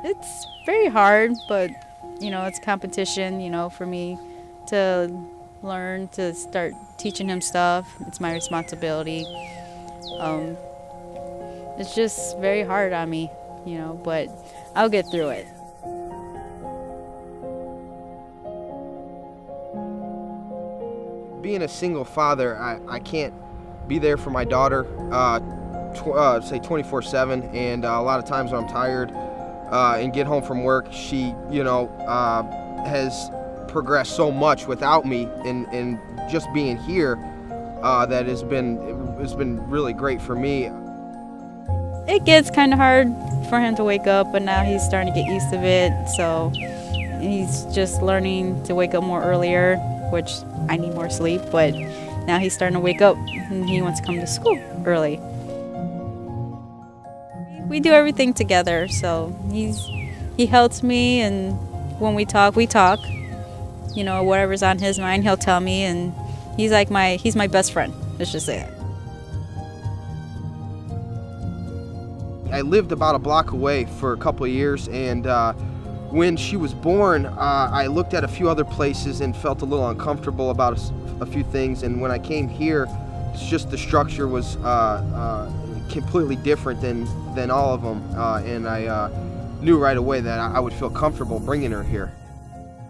It's very hard, but it's competition, for me to learn to start teaching him stuff. It's my responsibility. Um, it's just very hard on me, but I'll get through it. Being a single father, I can't be there for my daughter, say 24/7, and a lot of times when I'm tired and get home from work, she, has progressed so much without me, and just being here, that has been really great for me. It gets kind of hard for him to wake up, but now he's starting to get used to it. So he's just learning to wake up more earlier, which I need more sleep. But now he's starting to wake up, and he wants to come to school early. We do everything together, so he helps me, and when we talk, we talk. Whatever's on his mind, he'll tell me, and he's my best friend. Let's just say that. I lived about a block away for a couple of years, and when she was born, I looked at a few other places and felt a little uncomfortable about a few things. And when I came here, it's just the structure was completely different than all of them, and I knew right away that I would feel comfortable bringing her here.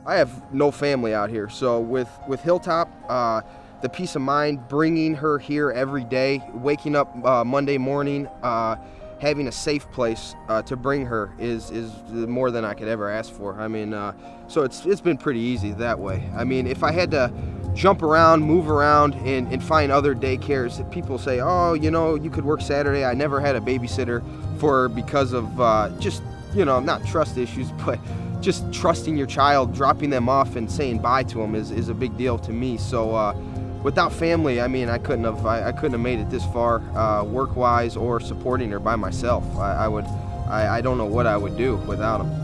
I have no family out here, so with HillTop, the peace of mind, bringing her here every day, waking up Monday morning, having a safe place to bring her is more than I could ever ask for. I mean, so it's been pretty easy that way. I mean, if I had to jump around, move around, and find other daycares, people say, oh, you could work Saturday. I never had a babysitter because of just, not trust issues, but just trusting your child, dropping them off and saying bye to them is a big deal to me. So without family, I mean, I couldn't have made it this far, work-wise or supporting her by myself. I don't know what I would do without them.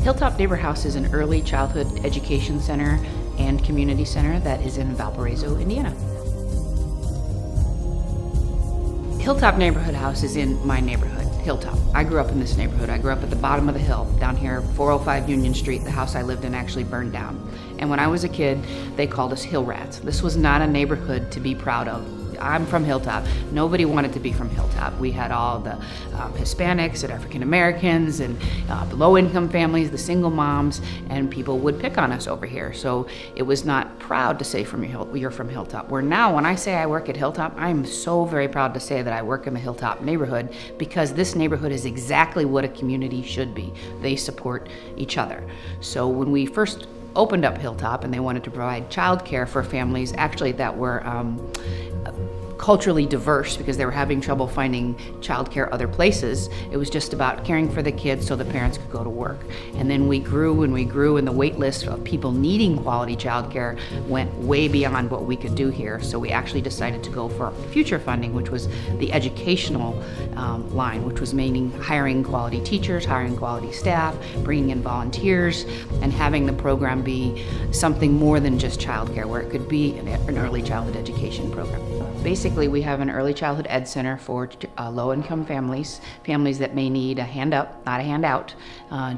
HillTop Neighbor House is an early childhood education center and community center that is in Valparaiso, Indiana. HillTop Neighborhood House is in my neighborhood, HillTop. I grew up in this neighborhood. I grew up at the bottom of the hill down here, 405 Union Street. The house I lived in actually burned down. And when I was a kid, they called us hill rats. This was not a neighborhood to be proud of. I'm from HillTop. Nobody wanted to be from HillTop. We had all the Hispanics and African Americans and the low-income families, the single moms, and people would pick on us over here. So it was not proud to say you're from HillTop. Where now, when I say I work at HillTop, I'm so very proud to say that I work in the HillTop neighborhood, because this neighborhood is exactly what a community should be. They support each other. So when we first opened up HillTop and they wanted to provide childcare for families actually that were culturally diverse, because they were having trouble finding childcare other places. It was just about caring for the kids so the parents could go to work. And then we grew and we grew, and the wait list of people needing quality childcare went way beyond what we could do here. So we actually decided to go for future funding, which was the educational line, which was meaning hiring quality teachers, hiring quality staff, bringing in volunteers, and having the program be something more than just childcare, where it could be an early childhood education program. Basically, we have an early childhood ed center for low-income families that may need a hand up, not a handout,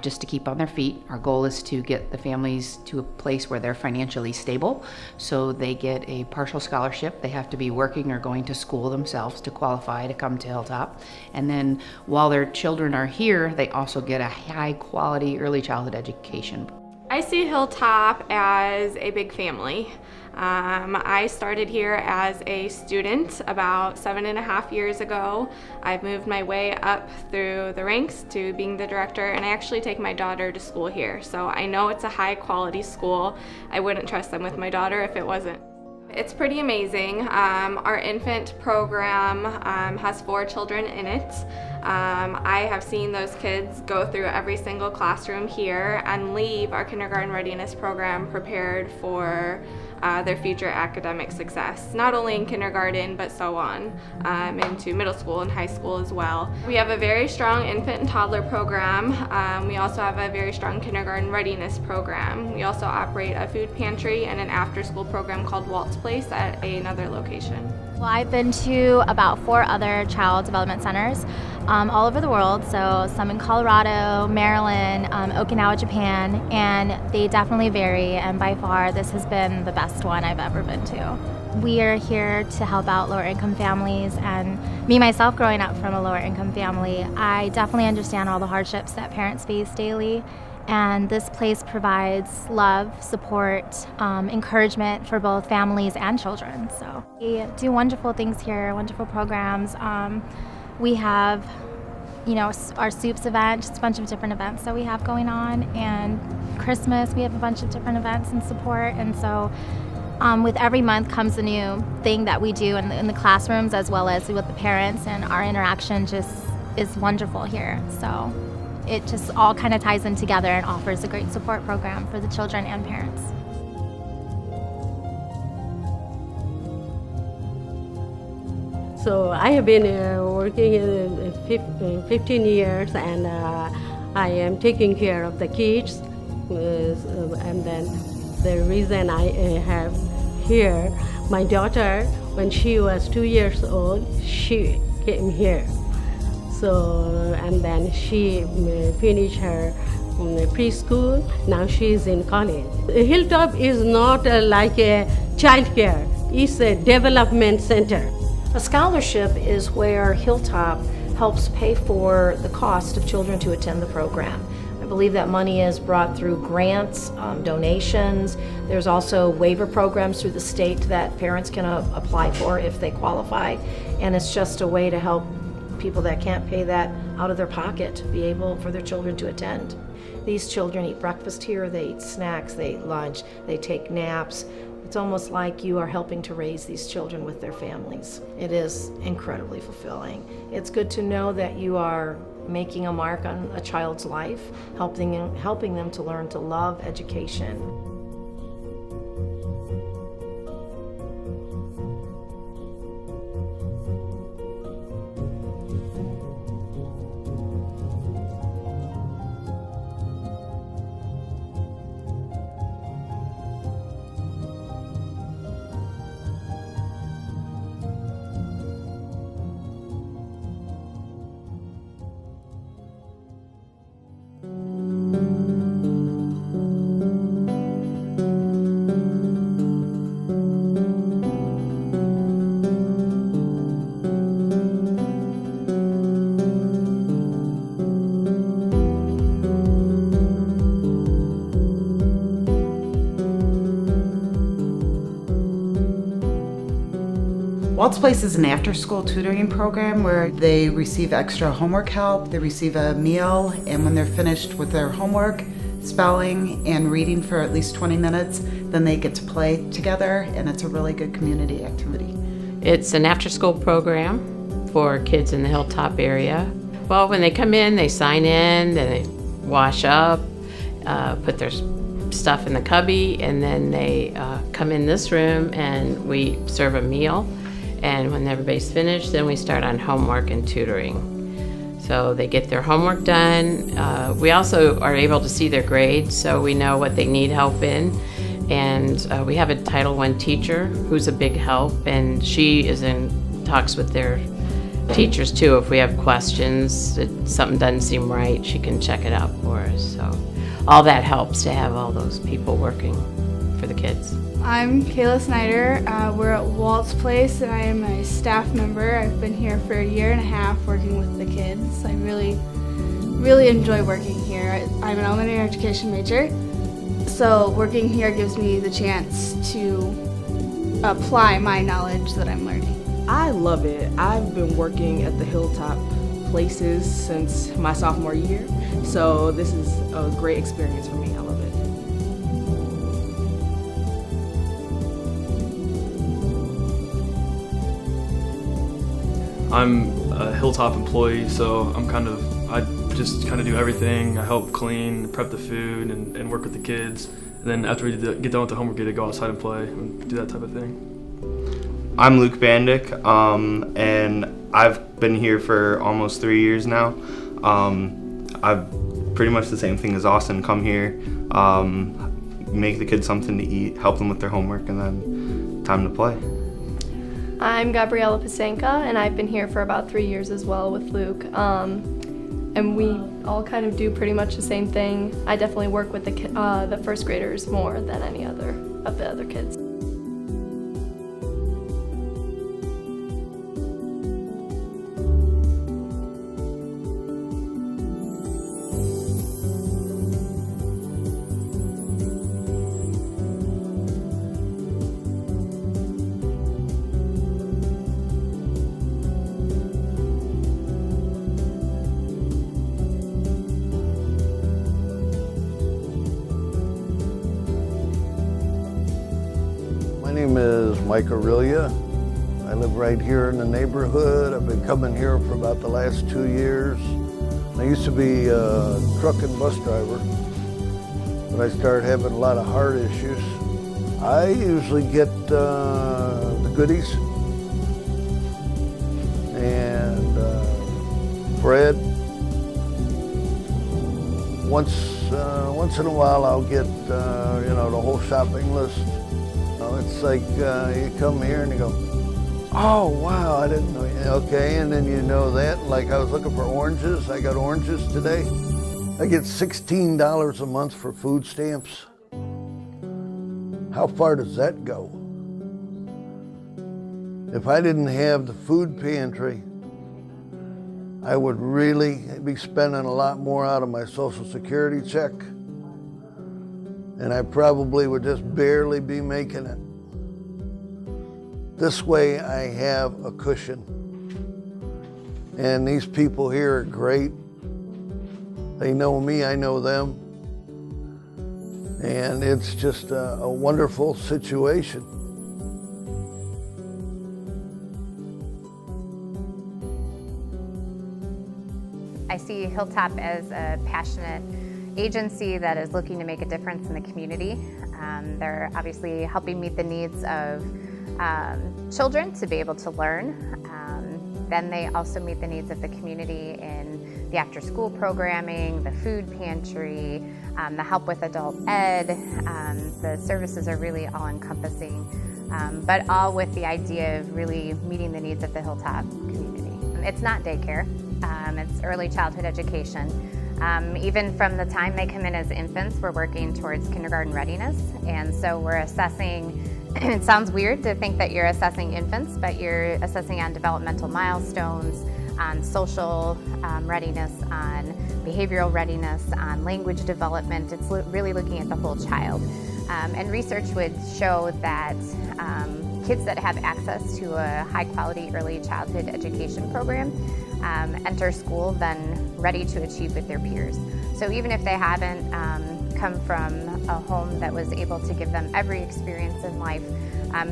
just to keep on their feet. Our goal is to get the families to a place where they're financially stable, so they get a partial scholarship. They have to be working or going to school themselves to qualify to come to HillTop. And then while their children are here, they also get a high-quality early childhood education. I see HillTop as a big family. I started here as a student about 7.5 years ago. I've moved my way up through the ranks to being the director, and I actually take my daughter to school here. So I know it's a high quality school. I wouldn't trust them with my daughter if it wasn't. It's pretty amazing. Our infant program has 4 children in it. I have seen those kids go through every single classroom here and leave our kindergarten readiness program prepared for their future academic success, not only in kindergarten but so on, into middle school and high school as well. We have a very strong infant and toddler program. We also have a very strong kindergarten readiness program. We also operate a food pantry and an after-school program called Walt's Place at another location. Well, I've been to about 4 other child development centers all over the world, so some in Colorado, Maryland, Okinawa, Japan, and they definitely vary, and by far this has been the best one I've ever been to. We are here to help out lower income families, and me myself growing up from a lower income family, I definitely understand all the hardships that parents face daily. And this place provides love, support, encouragement for both families and children. So we do wonderful things here, wonderful programs. We have, our soups event, just a bunch of different events that we have going on. And Christmas, we have a bunch of different events and support. And so with every month comes a new thing that we do in the classrooms as well as with the parents, and our interaction just is wonderful here. So it just all kind of ties in together and offers a great support program for the children and parents. So I have been working in 15 years, and I am taking care of the kids. And then the reason I have here, my daughter, when she was 2 years old, she came here. So, and then she finished her preschool. Now she is in college. HillTop is not like a child care. It's a development center. A scholarship is where HillTop helps pay for the cost of children to attend the program. I believe that money is brought through grants, donations. There's also waiver programs through the state that parents can apply for if they qualify. And it's just a way to help people that can't pay that out of their pocket be able for their children to attend. These children eat breakfast here, they eat snacks, they eat lunch, they take naps. It's almost like you are helping to raise these children with their families. It is incredibly fulfilling. It's good to know that you are making a mark on a child's life, helping them to learn to love education. Walt's Place is an after-school tutoring program where they receive extra homework help, they receive a meal, and when they're finished with their homework, spelling, and reading for at least 20 minutes, then they get to play together, and it's a really good community activity. It's an after-school program for kids in the HillTop area. Well, when they come in, they sign in, then they wash up, put their stuff in the cubby, and then they come in this room and we serve a meal. And when everybody's finished, then we start on homework and tutoring. So they get their homework done. We also are able to see their grades, so we know what they need help in. And we have a Title I teacher who's a big help, and she is in talks with their teachers too. If we have questions, if something doesn't seem right, she can check it out for us. So all that helps to have all those people working for the kids. I'm Kayla Snyder. We're at Walt's Place, and I am a staff member. I've been here for 1.5 years working with the kids. I really enjoy working here. I'm an elementary education major, so working here gives me the chance to apply my knowledge that I'm learning. I love it. I've been working at the HillTop places since my sophomore year, so this is a great experience for me. I love it. I'm a HillTop employee, so I just kind of do everything. I help clean, prep the food, and work with the kids. then after we get done with the homework, get to go outside and play and do that type of thing. I'm Luke Bandick, and I've been here for almost 3 years now. I've pretty much the same thing as Austin. Come here, make the kids something to eat, help them with their homework, and then time to play. I'm Gabriela Pasenka, and I've been here for about 3 years as well with Luke. And we all kind of do pretty much the same thing. I definitely work with the first graders more than any other of the other kids. My name is Mike Aurelia. I live right here in the neighborhood. I've been coming here for about the last 2 years. I used to be a truck and bus driver, but I started having a lot of heart issues. I usually get the goodies and bread. Once in a while I'll get the whole shopping list. It's like you come here and you go, oh wow, I didn't know. Okay, and then you know that. Like I was looking for oranges. I got oranges today. I get $16 a month for food stamps. How far does that go? If I didn't have the food pantry, I would really be spending a lot more out of my Social Security check. And I probably would just barely be making it. This way I have a cushion. And these people here are great. They know me, I know them. And it's just a wonderful situation. I see HillTop as a passionate agency that is looking to make a difference in the community. They're obviously helping meet the needs of children to be able to learn. Then they also meet the needs of the community in the after-school programming, the food pantry, the help with adult ed. The services are really all-encompassing, but all with the idea of really meeting the needs of the HillTop community. It's not daycare, it's early childhood education. Even from the time they come in as infants, we're working towards kindergarten readiness. And so we're assessing, it sounds weird to think that you're assessing infants, but you're assessing on developmental milestones, on social readiness, on behavioral readiness, on language development. It's really looking at the whole child. And research would show that kids that have access to a high-quality early childhood education program enter school then ready to achieve with their peers. So even if they haven't come from a home that was able to give them every experience in life,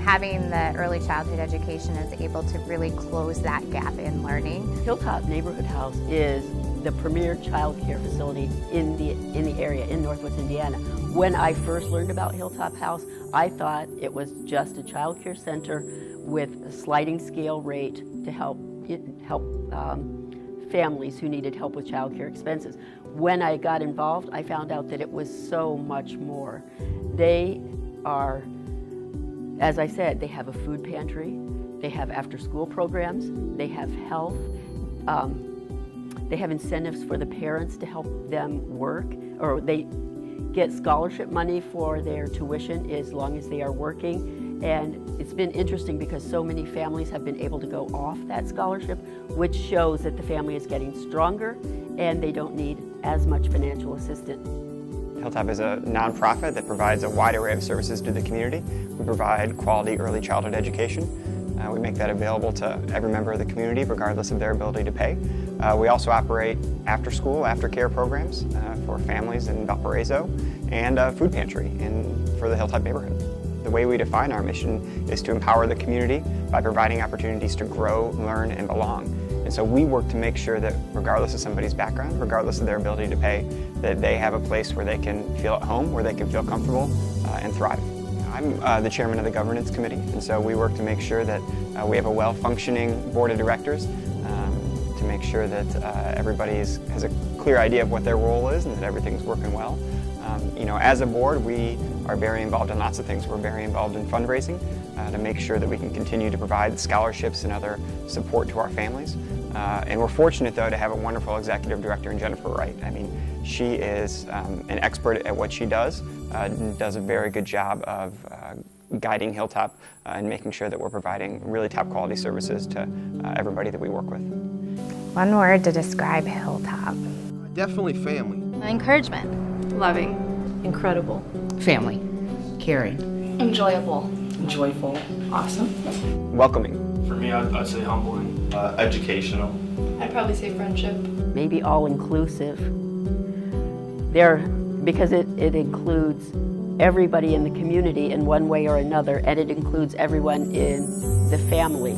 having the early childhood education is able to really close that gap in learning. HillTop Neighborhood House is the premier child care facility in the area in Northwest Indiana. When I first learned about HillTop House, I thought it was just a child care center with a sliding scale rate to help families who needed help with child care expenses. When I got involved, I found out that it was so much more. They are, as I said, they have a food pantry, they have after-school programs, they have health, they have incentives for the parents to help them work, or they get scholarship money for their tuition as long as they are working. And it's been interesting because so many families have been able to go off that scholarship, which shows that the family is getting stronger and they don't need as much financial assistance. HillTop is a nonprofit that provides a wide array of services to the community. We provide quality early childhood education. We make that available to every member of the community regardless of their ability to pay. We also operate after-school, aftercare programs for families in Valparaiso and a food pantry for the HillTop neighborhood. The way we define our mission is to empower the community by providing opportunities to grow, learn, and belong. And so we work to make sure that regardless of somebody's background, regardless of their ability to pay, that they have a place where they can feel at home, where they can feel comfortable and thrive. I'm the chairman of the governance committee, and so we work to make sure that we have a well-functioning board of directors to make sure that everybody has a clear idea of what their role is and that everything's working well. You know, as a board, we are very involved in lots of things. We're very involved in fundraising to make sure that we can continue to provide scholarships and other support to our families. And we're fortunate, though, to have a wonderful executive director in Jennifer Wright. I mean, she is an expert at what she does a very good job of guiding HillTop and making sure that we're providing really top quality services to everybody that we work with. One word to describe HillTop. Definitely family. Encouragement. Loving. Incredible. Family. Caring. Enjoyable. Joyful. Awesome. Welcoming. For me, I'd say humbling. Educational. I'd probably say friendship. Maybe all-inclusive. Because it includes everybody in the community in one way or another, and it includes everyone in the family